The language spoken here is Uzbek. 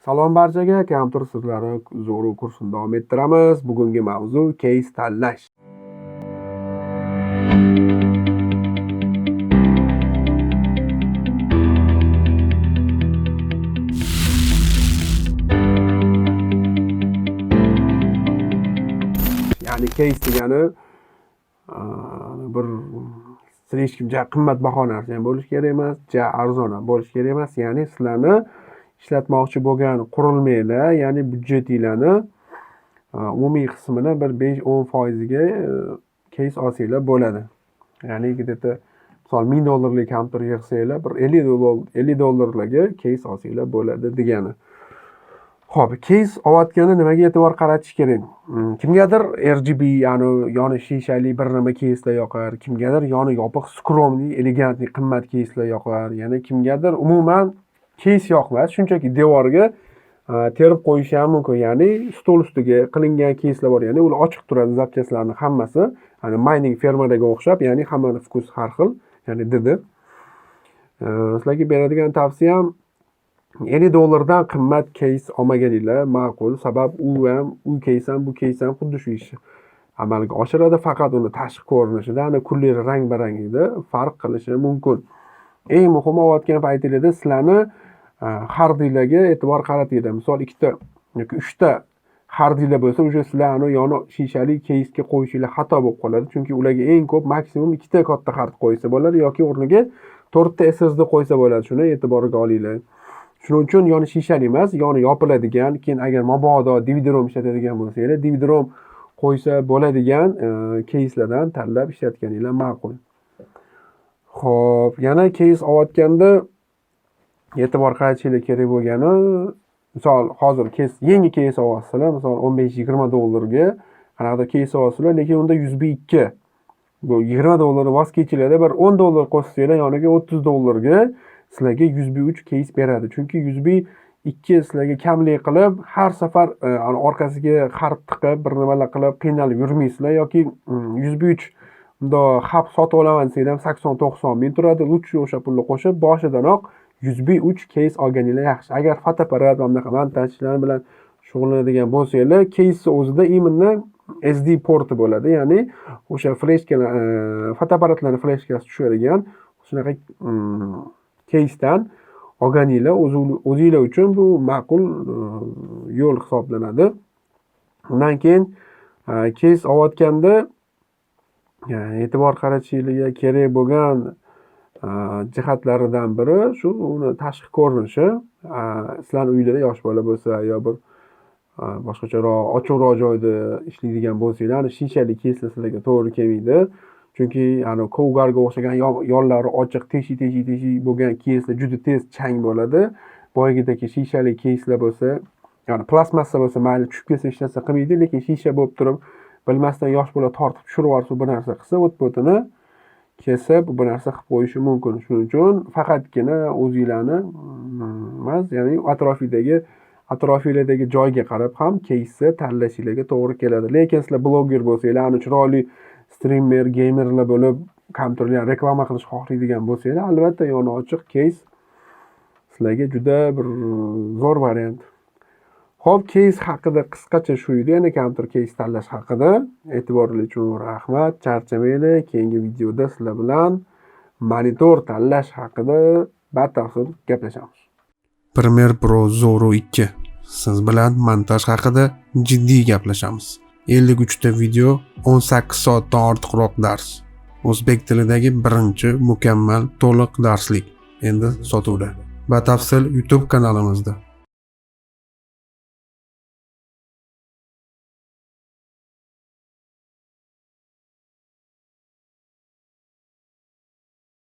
Salom barchaga, kompyuter sirlari zo'ru kursini davom ettiramiz. Bugungi mavzu case tanlash. Ya'ni case degani bir hech kim qimmatbaho narsa ham bo'lish kerak emas, arzon ham bo'lish kerak emas. Ya'ni sizlarni ishlatmoqchi bo'lgan qurilmalar, ya'ni byudjetinglarni umumiy qismini bir 5-10% ga case olsanglar bo'ladi. Ya'ni где-то misol $1000 kompyuter yig'sanglar bir $50 case olsanglar bo'ladi degani. Xo'p, case olayotganda nimaga e'tibor qaratish kerak? Kimgadir RGB, ya'ni yoni shishali bir nima caselar yoqar, kimgadir yoni yopiq, skromniy, elegantniy, qimmat caselar yoqar, yana kimgadir umuman case yoqmas, shunchaki devorga terib qo'yish ham mumkin. Ya'ni stol ustiga qilingan caselar bor, ya'ni ular ochiq turadi zapchastlarning hammasi, ya'ni mining fermadagi o'xshab, ya'ni hammaning vkus har xil, ya'ni dedi. Sizlarga beradigan tavsiyam $50 dan qimmat case olmaganinglar ma'qul. Sabab u case ham bu case ham xuddi shu ishni amalga oshiradi, faqat uni tashqi ko'rinishida, ana kullari rang-barangida farq qilishi mumkin. Eng muhimi olayotgan paytingizda sizlarni hardinglarga e'tibor qaratinglar. Misol 2 ta yoki 3 ta hardinglar bo'lsa, o'sha sizlarni yoni shishali casega qo'yishinglar xato bo'lib qoladi. Chunki ularga eng ko'p maksimum 2 ta katta hard qo'ysa bo'ladi yoki o'rniga 4 ta SSD qo'ysa bo'ladi. Shuni e'tiborga olinglar. Shuning uchun yoni shishali emas, yoni yopiladigan, keyin agar mabodo DVD-ROM ishlatadigan bo'lsangiz, DVD-ROM qo'ysa bo'ladigan caselardan tanlab ishlatganinglar ma'qul. Xo'p, yana case olayotganda e'tibor qaratishinglar kerak bo'lgani, misol hozir yangi case olasizlar, misol $15-20 ga qanaqa case olasizlar, lekin unda USB 2. Bu $20 voz kechinglarda bir $10 qo'shsanglar, yoniga $30 ga sizlarga USB 3 case beradi. Chunki USB 2 sizlarga kamlik qilib, har safar orqasiga xarid tiqib, bir nimalar qilib qiynalib yurmaysizlar yoki USB 3 bunda hab sotib olaman desanglar 80-90 ming turadi. Lutchi o'sha pulni qo'shib boshidanoq USB 3 case olganinglar yaxshi. Agar fotoapparat va bunaqa montaj ishlari bilan shug'ullanadigan bo'lsanglar, case o'zida imенно SD porti bo'ladi. Ya'ni o'sha fleshkalar, fotoapparatlarning fleshkasi tushadigan shunaqa casedan olganinglar o'zinglar uchun bu ma'qul yo'l hisoblanadi. Undan keyin case olayotganda e'tibor qaratishinglarga kerak bo'lgan jihatlaridan biri shu uni tashqi ko'rinishi. Sizlarning uylarda yosh bola bo'lsa yo bir boshqacharoq ochiqroq joyda ishlaydigan bo'lsanglar, shishali caselar sizlarga to'g'ri kelmaydi. Chunki kovgarga o'xshagan yonlari ochiq, teshi bo'lgan caselar juda tez chang bo'ladi. Boyagidagi shishali caselar bo'lsa, ya'ni plastmassa bo'lsa, mayli tushib ketsa hech narsa qilmaydi, lekin shisha bo'lib turib, bilmasdan yosh bola tortib tushirib yuborsa, bir narsa qilsa, o't-o'tini kesib, bir narsa qilib qo'yishi mumkin. Shuning uchun faqatgina o'zinglarni emas, ya'ni atrofinglardagi joyga qarab ham case tanlashinglarga to'g'ri keladi. Lekin sizlar bloger bo'lsanglar, chiroyli streamer, gamerlar bo'lib, kompyuterlar reklama qilish xohlaydigan bo'lsanglar, albatta yoni ochiq case sizlarga juda bir zo'r variant. Xo'p, case haqida qisqacha shu edi, yana kompyuter case tanlash haqida. E'tiboringiz uchun rahmat. Charchamanglar. Keyingi videoda sizlar bilan monitor tanlash haqida batafsil gaplashamiz. PRO ZO'RU 2 siz bilan montaj haqida jiddiy gaplashamiz. 53 ta video, 18 soatdan ortiqroq dars. O'zbek tilidagi birinchi mukammal to'liq darslik endi sotuvda. Batafsil YouTube kanalimizda.